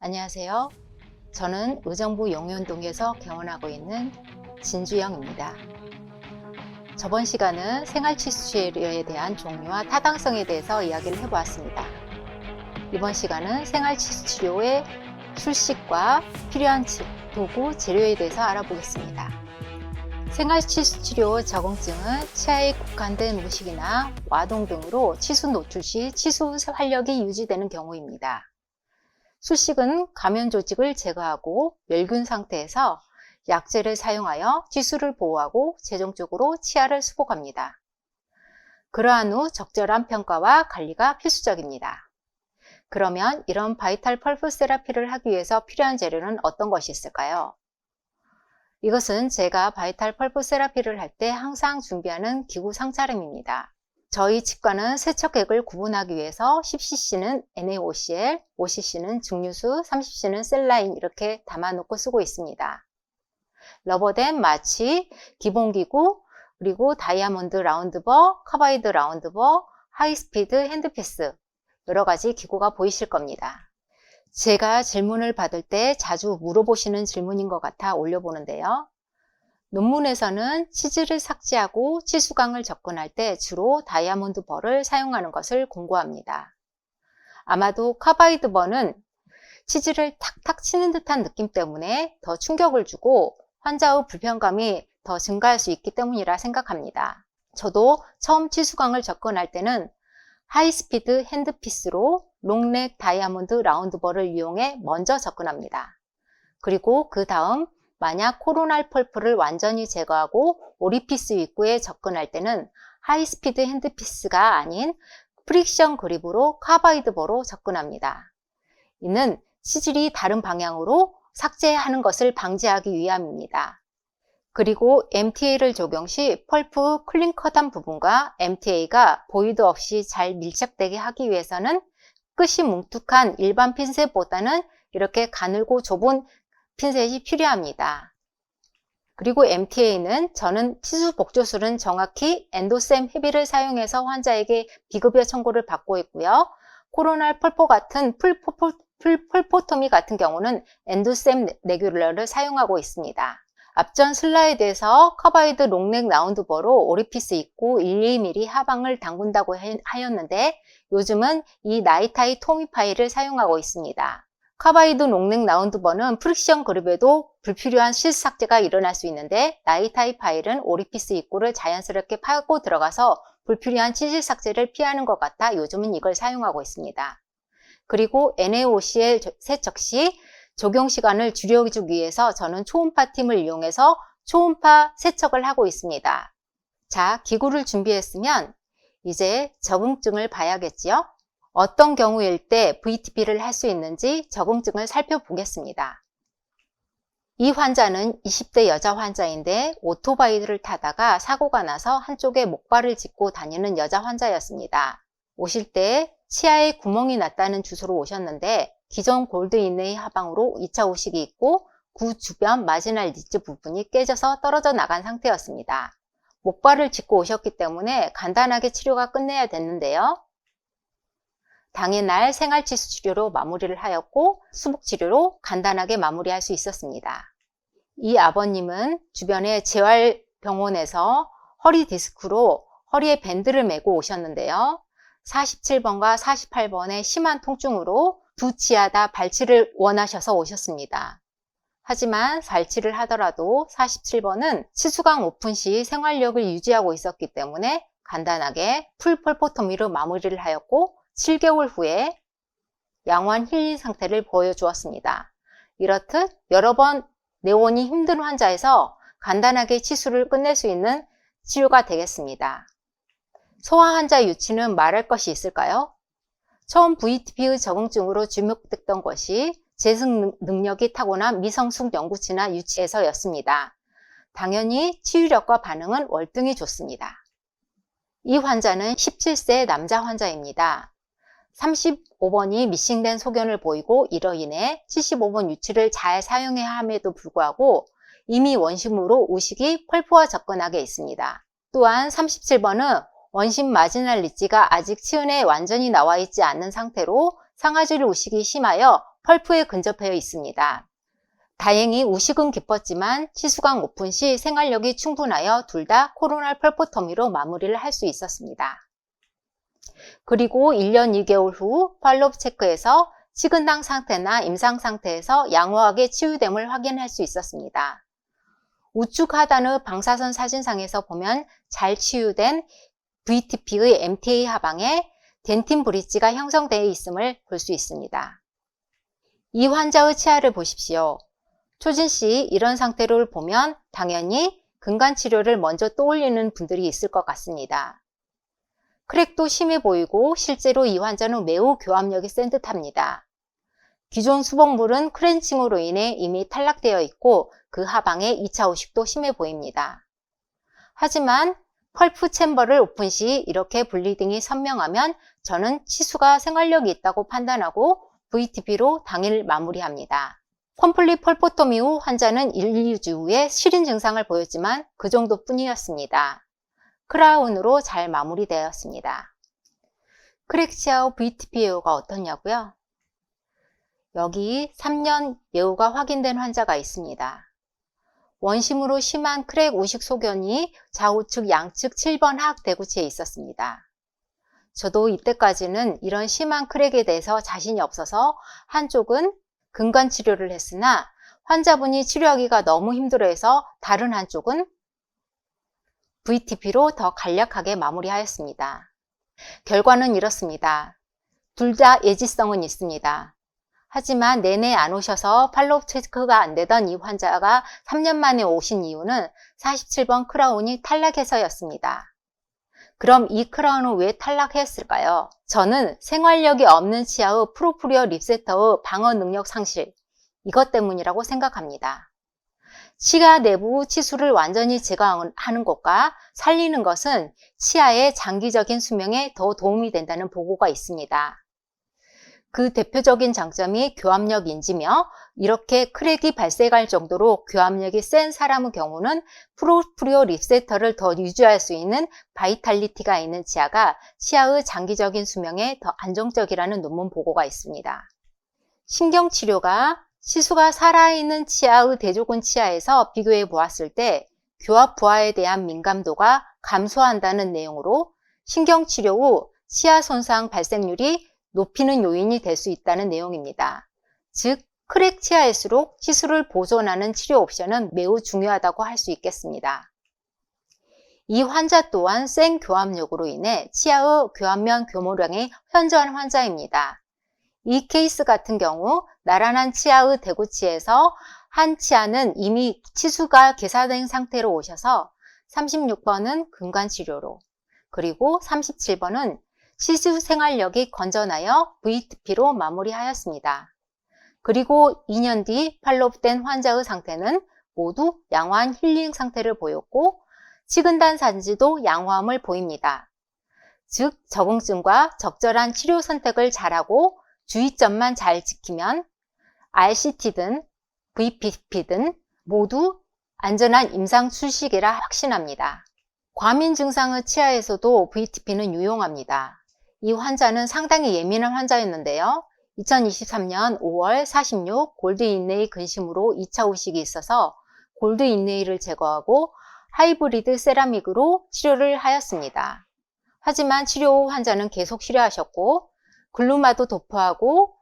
안녕하세요. 저는 의정부 용현동에서 개원하고 있는 진주영입니다. 저번 시간은 생활치료에 대한 종류와 타당성에 대해서 이야기를 해보았습니다. 이번 시간은 생활치료의 술식과 필요한 도구, 재료에 대해서 알아보겠습니다. 생활치료 적응증은 치아에 국한된 무식이나 와동 등으로 치수 노출 시 치수 활력이 유지되는 경우입니다. 술식은 감염 조직을 제거하고 멸균 상태에서 약제를 사용하여 치수를 보호하고 최종적으로 치아를 수복합니다. 그러한 후 적절한 평가와 관리가 필수적입니다. 그러면 이런 바이탈 펄프 세라피를 하기 위해서 필요한 재료는 어떤 것이 있을까요? 이것은 제가 바이탈 펄프 세라피를 할 때 항상 준비하는 기구 상차림입니다. 저희 치과는 세척액을 구분하기 위해서 10cc는 NaOCl, 5cc는 증류수, 30cc는 셀라인 이렇게 담아놓고 쓰고 있습니다. 러버댐, 마취, 기본기구, 그리고 다이아몬드 라운드버, 카바이드 라운드버, 하이스피드 핸드피스 여러 가지 기구가 보이실 겁니다. 제가 질문을 받을 때 자주 물어보시는 질문인 것 같아 올려보는데요. 논문에서는 치즈를 삭제하고 치수강을 접근할 때 주로 다이아몬드 벌을 사용하는 것을 공고합니다. 아마도 카바이드 벌은 치즈를 탁탁 치는 듯한 느낌 때문에 더 충격을 주고 환자의 불편감이 더 증가할 수 있기 때문이라 생각합니다. 저도 처음 치수강을 접근할 때는 하이스피드 핸드피스로 롱넥 다이아몬드 라운드벌을 이용해 먼저 접근합니다. 그리고 그 다음 만약 코로날 펄프를 완전히 제거하고 오리피스 입구에 접근할 때는 하이스피드 핸드피스가 아닌 프릭션 그립으로 카바이드버로 접근합니다. 이는 치질이 다른 방향으로 삭제하는 것을 방지하기 위함입니다. 그리고 MTA를 적용 시 펄프 클린컷한 부분과 MTA가 보이드 없이 잘 밀착되게 하기 위해서는 끝이 뭉툭한 일반 핀셋보다는 이렇게 가늘고 좁은 핀셋이 필요합니다. 그리고 MTA는 저는 치수 복조술은 정확히 엔도셈 헤비를 사용해서 환자에게 비급여 청구를 받고 있고요. 코로날 펄포 같은 풀포토미 같은 경우는 엔도셈 레귤러를 사용하고 있습니다. 앞전 슬라이드에서 커바이드 롱넥 라운드버로 오리피스 입구 1~2mm 하방을 담근다고 하였는데 요즘은 이 나이타이 토미파이를 사용하고 있습니다. 카바이드 롱넥 라운드버는 프릭션 그립에도 불필요한 실수 삭제가 일어날 수 있는데 나이타이 파일은 오리피스 입구를 자연스럽게 파고 들어가서 불필요한 치실 삭제를 피하는 것 같아 요즘은 이걸 사용하고 있습니다. 그리고 NaOCl 세척 시 적용 시간을 줄여주기 위해서 저는 초음파 팀을 이용해서 초음파 세척을 하고 있습니다. 자, 기구를 준비했으면 이제 적응증을 봐야겠지요? 어떤 경우일 때 VTP를 할 수 있는지 적응증을 살펴보겠습니다. 이 환자는 20대 여자 환자인데 오토바이를 타다가 사고가 나서 한쪽에 목발을 짚고 다니는 여자 환자였습니다. 오실 때 치아에 구멍이 났다는 주소로 오셨는데 기존 골드 인레이 하방으로 2차 우식이 있고 구 주변 마지날 니즈 부분이 깨져서 떨어져 나간 상태였습니다. 목발을 짚고 오셨기 때문에 간단하게 치료가 끝내야 됐는데요. 당일날 생활치수 치료로 마무리를 하였고 수복치료로 간단하게 마무리할 수 있었습니다. 이 아버님은 주변에 재활병원에서 허리 디스크로 허리에 밴드를 메고 오셨는데요. 47번과 48번의 심한 통증으로 두 치아 다 발치를 원하셔서 오셨습니다. 하지만 발치를 하더라도 47번은 치수강 오픈 시 생활력을 유지하고 있었기 때문에 간단하게 풀펄포토미로 마무리를 하였고 7개월 후에 양호한 힐링 상태를 보여주었습니다. 이렇듯 여러 번 내원이 힘든 환자에서 간단하게 치수를 끝낼 수 있는 치료가 되겠습니다. 소아 환자 유치는 말할 것이 있을까요? 처음 VTP의 적응증으로 주목됐던 것이 재생 능력이 타고난 미성숙 영구치나 유치에서였습니다. 당연히 치유력과 반응은 월등히 좋습니다. 이 환자는 17세 남자 환자입니다. 35번이 미싱된 소견을 보이고 이로 인해 75번 유치를 잘 사용해야 함에도 불구하고 이미 원심으로 우식이 펄프와 접근하게 있습니다. 또한 37번은 원심 마지날 리지가 아직 치은에 완전히 나와 있지 않는 상태로 상아지를 우식이 심하여 펄프에 근접해 있습니다. 다행히 우식은 깊었지만 치수관 오픈 시 생활력이 충분하여 둘 다 코로날 펄포토미로 마무리를 할 수 있었습니다. 그리고 1년 2개월 후 팔로업 체크에서 식은당 상태나 임상 상태에서 양호하게 치유됨을 확인할 수 있었습니다. 우측 하단의 방사선 사진상에서 보면 잘 치유된 VTP의 MTA 하방에 덴틴 브릿지가 형성되어 있음을 볼 수 있습니다. 이 환자의 치아를 보십시오. 초진 씨 이런 상태를 보면 당연히 근간 치료를 먼저 떠올리는 분들이 있을 것 같습니다. 크랙도 심해 보이고 실제로 이 환자는 매우 교합력이 센 듯합니다. 기존 수복물은 크렌칭으로 인해 이미 탈락되어 있고 그 하방에 2차 우식도 심해 보입니다. 하지만 펄프 챔버를 오픈 시 이렇게 블리딩이 선명하면 저는 치수가 생활력이 있다고 판단하고 VTP로 당일 마무리합니다. 컴플릿 펄포토미 후 환자는 1, 2주 후에 실인 증상을 보였지만 그 정도뿐이었습니다. 크라운으로 잘 마무리되었습니다. 크랙 치아 후 VTP 예후가 어떻냐고요? 여기 3년 예후가 확인된 환자가 있습니다. 원심으로 심한 크랙 우식 소견이 좌우측 양측 7번 하악 대구치에 있었습니다. 저도 이때까지는 이런 심한 크랙에 대해서 자신이 없어서 한쪽은 근간 치료를 했으나 환자분이 치료하기가 너무 힘들어해서 다른 한쪽은 VTP로 더 간략하게 마무리하였습니다. 결과는 이렇습니다. 둘 다 예지성은 있습니다. 하지만 내내 안 오셔서 팔로업 체크가 안 되던 이 환자가 3년 만에 오신 이유는 47번 크라운이 탈락해서였습니다. 그럼 이 크라운은 왜 탈락했을까요? 저는 생활력이 없는 치아의 프로프리어 립세터의 방어 능력 상실, 이것 때문이라고 생각합니다. 치아 내부 치수를 완전히 제거하는 것과 살리는 것은 치아의 장기적인 수명에 더 도움이 된다는 보고가 있습니다. 그 대표적인 장점이 교합력인지며 이렇게 크랙이 발생할 정도로 교합력이 센 사람의 경우는 프로프리오 립세터를 더 유지할 수 있는 바이탈리티가 있는 치아가 치아의 장기적인 수명에 더 안정적이라는 논문 보고가 있습니다. 신경치료가 치수가 살아있는 치아의 대조군 치아에서 비교해 보았을 때 교합 부하에 대한 민감도가 감소한다는 내용으로 신경치료 후 치아 손상 발생률이 높이는 요인이 될 수 있다는 내용입니다. 즉, 크랙 치아일수록 치수를 보존하는 치료 옵션은 매우 중요하다고 할 수 있겠습니다. 이 환자 또한 센 교합력으로 인해 치아의 교합면 교모량이 현저한 환자입니다. 이 케이스 같은 경우 나란한 치아의 대구치에서 한 치아는 이미 치수가 개사된 상태로 오셔서 36번은 근간치료로 그리고 37번은 치수 생활력이 건전하여 VTP로 마무리하였습니다. 그리고 2년 뒤 팔로업된 환자의 상태는 모두 양호한 힐링 상태를 보였고 식은단 산지도 양호함을 보입니다. 즉 적응증과 적절한 치료 선택을 잘하고 주의점만 잘 지키면 RCT든 VPP든 모두 안전한 임상 출시기라 확신합니다. 과민 증상의 치아에서도 VTP는 유용합니다. 이 환자는 상당히 예민한 환자였는데요. 2023년 5월 46 골드 인레이 근심으로 2차 우식이 있어서 골드 인레이를 제거하고 하이브리드 세라믹으로 치료를 하였습니다. 하지만 치료 후 환자는 계속 실효하셨고 글루마도 도포하고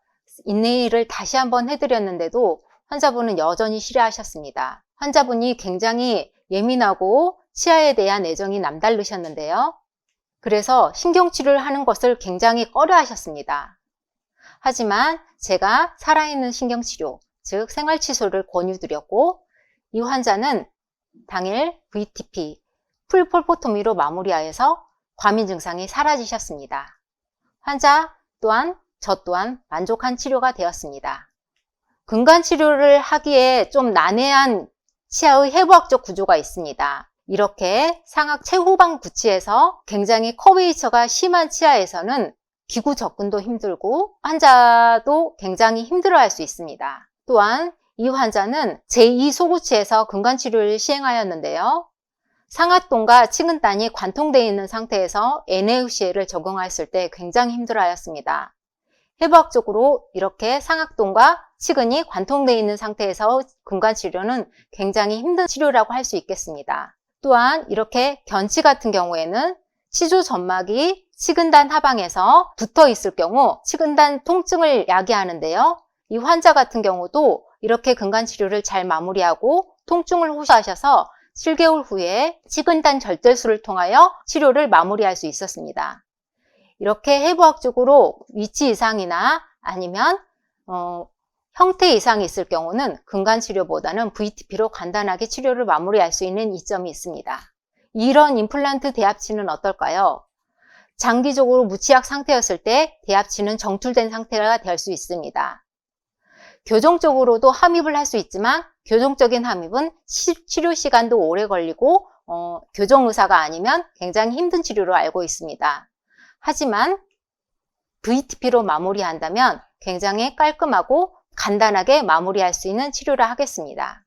인레이를 다시 한번 해드렸는데도 환자분은 여전히 실효하셨습니다. 환자분이 굉장히 예민하고 치아에 대한 애정이 남다르셨는데요. 그래서 신경치료를 하는 것을 굉장히 꺼려 하셨습니다. 하지만 제가 살아있는 신경치료, 즉 생활치료를 권유드렸고 이 환자는 당일 VTP, 풀폴포토미로 마무리하여서 과민 증상이 사라지셨습니다. 환자 또한 저 또한 만족한 치료가 되었습니다. 근간치료를 하기에 좀 난해한 치아의 해부학적 구조가 있습니다. 이렇게 상악 최후방 구치에서 굉장히 커베이처가 심한 치아에서는 기구 접근도 힘들고 환자도 굉장히 힘들어할 수 있습니다. 또한 이 환자는 제2소구치에서 근간치료를 시행하였는데요. 상악동과 치근단이 관통되어 있는 상태에서 NaFCA를 적용했을 때 굉장히 힘들어하였습니다. 해부학적으로 이렇게 상악동과 치근이 관통되어 있는 상태에서 근간 치료는 굉장히 힘든 치료라고 할 수 있겠습니다. 또한 이렇게 견치 같은 경우에는 치주 점막이 치근단 하방에서 붙어 있을 경우 치근단 통증을 야기하는데요. 이 환자 같은 경우도 이렇게 근간 치료를 잘 마무리하고 통증을 호소하셔서 7개월 후에 치근단 절제술을 통하여 치료를 마무리할 수 있었습니다. 이렇게 해부학적으로 위치 이상이나 아니면 형태 이상이 있을 경우는 근간 치료보다는 VTP로 간단하게 치료를 마무리할 수 있는 이점이 있습니다. 이런 임플란트 대합치는 어떨까요? 장기적으로 무치약 상태였을 때 대합치는 정출된 상태가 될 수 있습니다. 교정적으로도 함입을 할 수 있지만 교정적인 함입은 치료 시간도 오래 걸리고 교정의사가 아니면 굉장히 힘든 치료로 알고 있습니다. 하지만 VTP로 마무리한다면 굉장히 깔끔하고 간단하게 마무리할 수 있는 치료를 하겠습니다.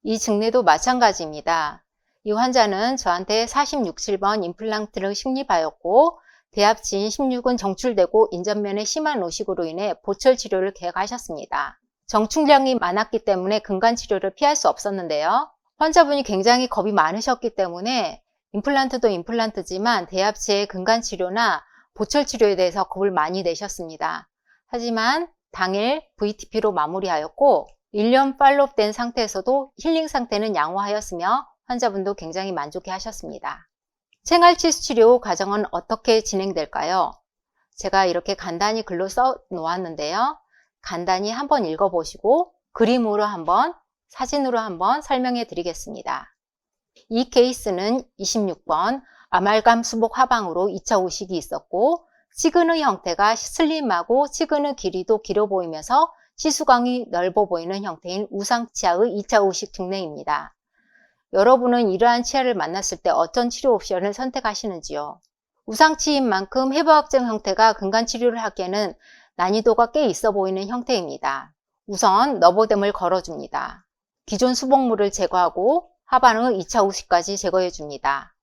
이 증례도 마찬가지입니다. 이 환자는 저한테 46,7번 임플란트를 식립하였고 대합치인 16은 정출되고 인전면에 심한 노식으로 인해 보철 치료를 계획하셨습니다. 정출량이 많았기 때문에 근간 치료를 피할 수 없었는데요. 환자분이 굉장히 겁이 많으셨기 때문에 임플란트도 임플란트지만 대합치의 근간 치료나 보철 치료에 대해서 겁을 많이 내셨습니다. 하지만 당일 VTP로 마무리하였고 1년 팔로우된 상태에서도 힐링 상태는 양호하였으며 환자분도 굉장히 만족해 하셨습니다. 생활치수 치료 과정은 어떻게 진행될까요? 제가 이렇게 간단히 글로 써 놓았는데요. 간단히 한번 읽어보시고 그림으로 한번 사진으로 한번 설명해 드리겠습니다. 이 케이스는 26번 아말감 수복 하방으로 2차 우식이 있었고 치근의 형태가 슬림하고 치근의 길이도 길어 보이면서 치수광이 넓어 보이는 형태인 우상치아의 2차 우식 증례입니다. 여러분은 이러한 치아를 만났을 때 어떤 치료 옵션을 선택하시는지요? 우상치인 만큼 해부학적 형태가 근간 치료를 하기에는 난이도가 꽤 있어 보이는 형태입니다. 우선 너버뎀을 걸어줍니다. 기존 수복물을 제거하고 하반의 2차 우식까지 제거해 줍니다.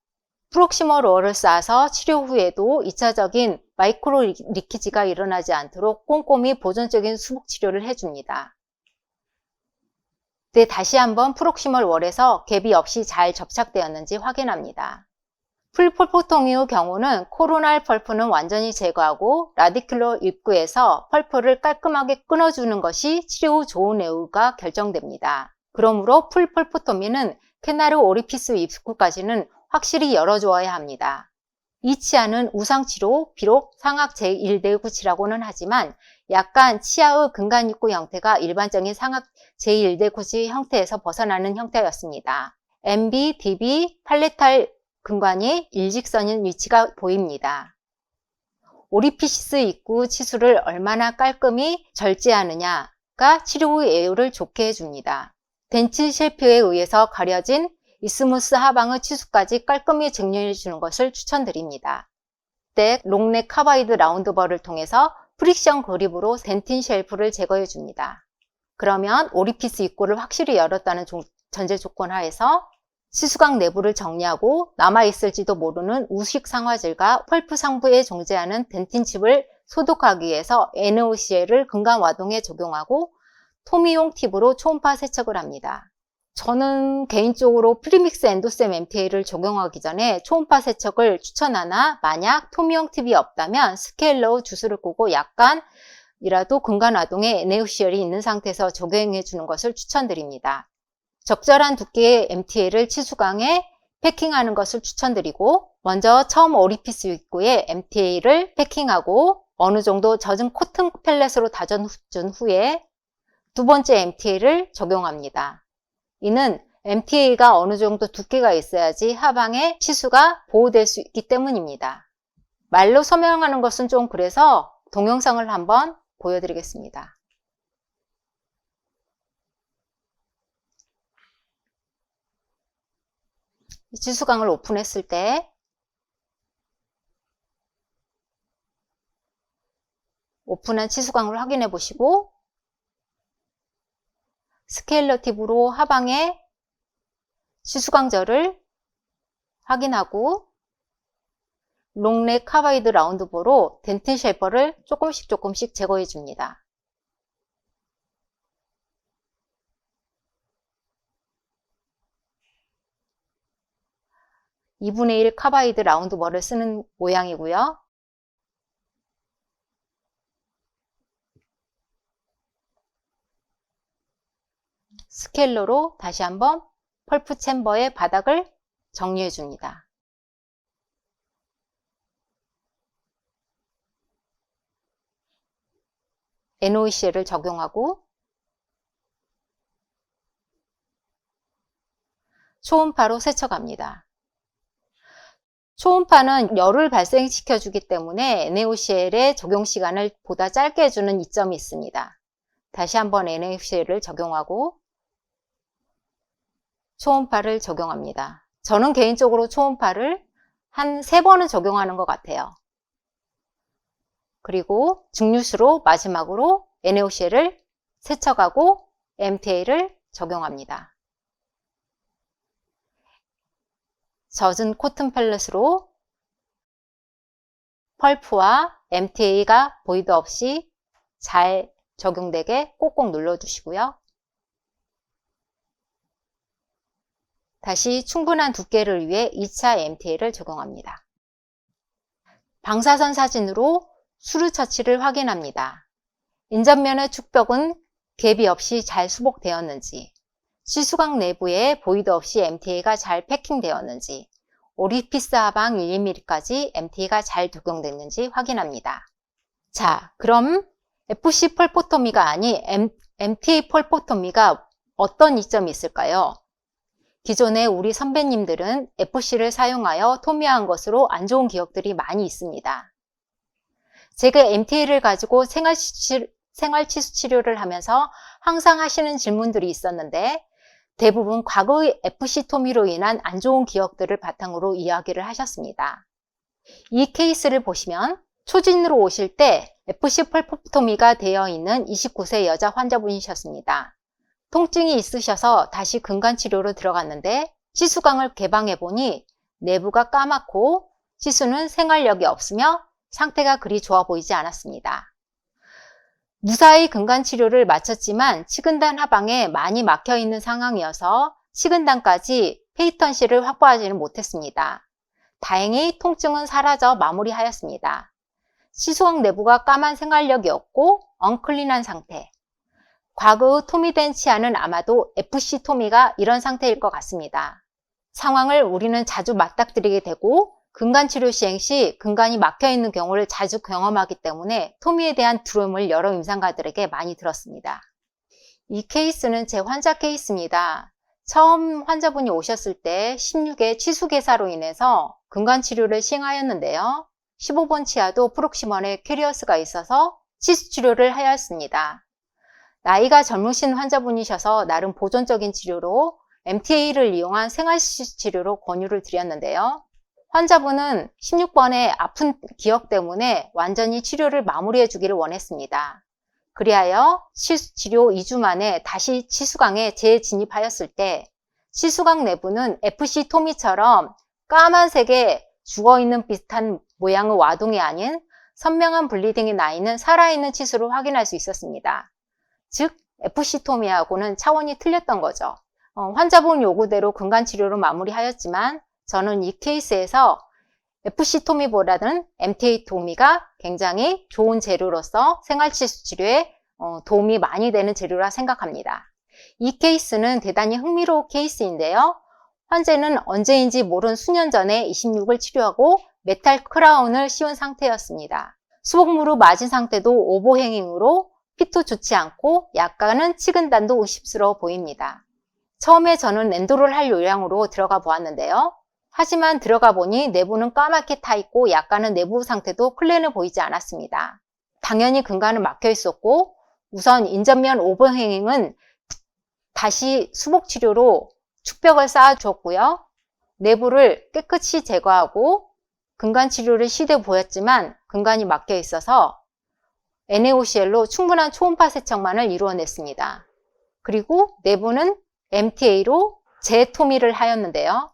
프록시멀 월을 쌓아서 치료 후에도 2차적인 마이크로 리키지가 일어나지 않도록 꼼꼼히 보존적인 수복 치료를 해줍니다. 네, 다시 한번 프록시멀 월에서 갭이 없이 잘 접착되었는지 확인합니다. 풀폴포토미의 경우는 코로날 펄프는 완전히 제거하고 라디큘러 입구에서 펄프를 깔끔하게 끊어주는 것이 치료 후 좋은 예후가 결정됩니다. 그러므로 풀폴포토미는 캐나르 오리피스 입구까지는 확실히 열어주어야 합니다. 이 치아는 우상치로 비록 상악 제1대구치라고는 하지만 약간 치아의 근간 입구 형태가 일반적인 상악 제1대구치 형태에서 벗어나는 형태였습니다. MB, DB, 팔레탈 근관이 일직선인 위치가 보입니다. 오리피시스 입구 치수를 얼마나 깔끔히 절제하느냐가 치료 후 예후를 좋게 해줍니다. 덴칠 쉘프에 의해서 가려진 이스무스 하방의 치수까지 깔끔히 정리해 주는 것을 추천드립니다. 때 롱넥 카바이드 라운드버를 통해서 프릭션 그립으로 덴틴 쉘프를 제거해 줍니다. 그러면 오리피스 입구를 확실히 열었다는 전제 조건 하에서 치수각 내부를 정리하고 남아있을지도 모르는 우식 상화질과 펄프 상부에 존재하는 덴틴 칩을 소독하기 위해서 NOCL을 근간 와동에 적용하고 토미용 팁으로 초음파 세척을 합니다. 저는 개인적으로 프리믹스 엔도셈 MTA를 적용하기 전에 초음파 세척을 추천하나 만약 토미용 팁이 없다면 스케일러 주스를 끄고 약간이라도 근간 와동에 NOCL이 있는 상태에서 적용해 주는 것을 추천드립니다. 적절한 두께의 MTA를 치수광에 패킹하는 것을 추천드리고 먼저 처음 오리피스 입구에 MTA를 패킹하고 어느 정도 젖은 코튼 펠렛으로 다져준 후에 두 번째 MTA를 적용합니다. 이는 MTA가 어느 정도 두께가 있어야지 하방의 치수가 보호될 수 있기 때문입니다. 말로 설명하는 것은 좀 그래서 동영상을 한번 보여드리겠습니다. 치수광을 오픈했을 때 오픈한 치수광을 확인해 보시고 스케일러 팁으로 하방의 치수광절을 확인하고 롱넥 카바이드 라운드보로 덴트 쉐이퍼를 조금씩 제거해 줍니다. (2분의 1) 카바이드 라운드볼을 쓰는 모양이고요. 스케일러로 다시 한번 펄프 챔버의 바닥을 정리해 줍니다. NOECL을 적용하고 초음파로 세척합니다. 초음파는 열을 발생시켜 주기 때문에 NaOCl의 적용 시간을 보다 짧게 해주는 이점이 있습니다. 다시 한번 NaOCl을 적용하고 초음파를 적용합니다. 저는 개인적으로 초음파를 한 3번은 적용하는 것 같아요. 그리고 증류수로 마지막으로 NaOCl을 세척하고 MTA를 적용합니다. 젖은 코튼 펠렛으로 펄프와 MTA가 보이드 없이 잘 적용되게 꼭꼭 눌러주시고요. 다시 충분한 두께를 위해 2차 MTA를 적용합니다. 방사선 사진으로 수류 처치를 확인합니다. 인접면의 축벽은 갭이 없이 잘 수복되었는지, 시수각 내부에 보이드 없이 MTA가 잘 패킹되었는지, 오리피스 하방 1mm까지 MTA가 잘 적용됐는지 확인합니다. 자, 그럼 FC 펄포토미가 아닌 MTA 펄포토미가 어떤 이점이 있을까요? 기존에 우리 선배님들은 FC를 사용하여 토미화한 것으로 안 좋은 기억들이 많이 있습니다. 제가 MTA를 가지고 생활치수 치료를 하면서 항상 하시는 질문들이 있었는데 대부분 과거의 FC 토미로 인한 안 좋은 기억들을 바탕으로 이야기를 하셨습니다. 이 케이스를 보시면 초진으로 오실 때 FC 펄포토미가 되어 있는 29세 여자 환자분이셨습니다. 통증이 있으셔서 다시 근간치료로 들어갔는데 치수강을 개방해보니 내부가 까맣고 치수는 생활력이 없으며 상태가 그리 좋아 보이지 않았습니다. 무사히 근간치료를 마쳤지만 치근단 하방에 많이 막혀있는 상황이어서 치근단까지 페이턴실을 확보하지는 못했습니다. 다행히 통증은 사라져 마무리하였습니다. 치수강 내부가 까만 생활력이 없고 엉클린한 상태. 과거의 토미된 치아는 아마도 FC 토미가 이런 상태일 것 같습니다. 상황을 우리는 자주 맞닥뜨리게 되고 근간치료 시행 시 근간이 막혀있는 경우를 자주 경험하기 때문에 토미에 대한 두려움을 여러 임상가들에게 많이 들었습니다. 이 케이스는 제 환자 케이스입니다. 처음 환자분이 오셨을 때 16의 치수개사로 인해서 근간치료를 시행하였는데요. 15번 치아도 프록시먼에 캐리어스가 있어서 치수치료를 하였습니다. 나이가 젊으신 환자분이셔서 나름 보존적인 치료로 MTA를 이용한 생활치료로 권유를 드렸는데요. 환자분은 16번의 아픈 기억 때문에 완전히 치료를 마무리해 주기를 원했습니다. 그리하여 치료 2주 만에 다시 치수강에 재진입하였을 때 치수강 내부는 FC 토미처럼 까만색의 죽어있는 비슷한 모양의 와동이 아닌 선명한 블리딩이 나 있는 살아있는 치수를 확인할 수 있었습니다. 즉 FC 토미하고는 차원이 틀렸던 거죠. 환자분 요구대로 근간치료로 마무리하였지만 저는 이 케이스에서 FC 토미보다는 MTA 토미가 굉장히 좋은 재료로서 생활치수 치료에 도움이 많이 되는 재료라 생각합니다. 이 케이스는 대단히 흥미로운 케이스인데요. 환자는 언제인지 모른 수년 전에 26을 치료하고 메탈 크라운을 씌운 상태였습니다. 수복무로 맞은 상태도 오버행잉으로 핏도 좋지 않고 약간은 치근단도 의심스러워 보입니다. 처음에 저는 엔도를 할 요량으로 들어가 보았는데요. 하지만 들어가 보니 내부는 까맣게 타 있고 약간은 내부 상태도 클린해 보이지 않았습니다. 당연히 근간은 막혀 있었고 우선 인접면 오버행잉은 다시 수복치료로 축벽을 쌓아주었고요. 내부를 깨끗이 제거하고 근간치료를 시도해 보였지만 근간이 막혀 있어서 NaOCl로 충분한 초음파 세척만을 이루어냈습니다. 그리고 내부는 MTA로 재토미를 하였는데요.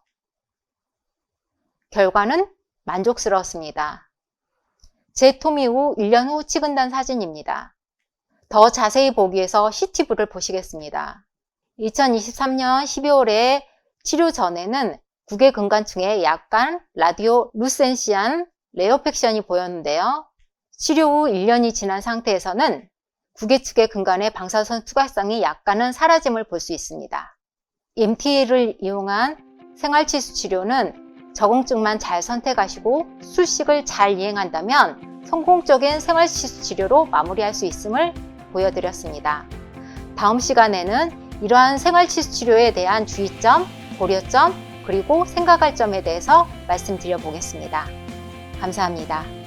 결과는 만족스러웠습니다. 재토미 후 1년 후 치근단 사진입니다. 더 자세히 보기 위해서 CTV를 보시겠습니다. 2023년 12월에 치료 전에는 국외 근관층에 약간 라디오 루센시안 레어팩션이 보였는데요. 치료 후 1년이 지난 상태에서는 국외 측의 근간의 방사선 투과성이 약간은 사라짐을 볼 수 있습니다. MTA를 이용한 생활치수 치료는 적응증만 잘 선택하시고 술식을 잘 이행한다면 성공적인 생활치수 치료로 마무리할 수 있음을 보여드렸습니다. 다음 시간에는 이러한 생활치수 치료에 대한 주의점, 고려점, 그리고 생각할 점에 대해서 말씀드려 보겠습니다. 감사합니다.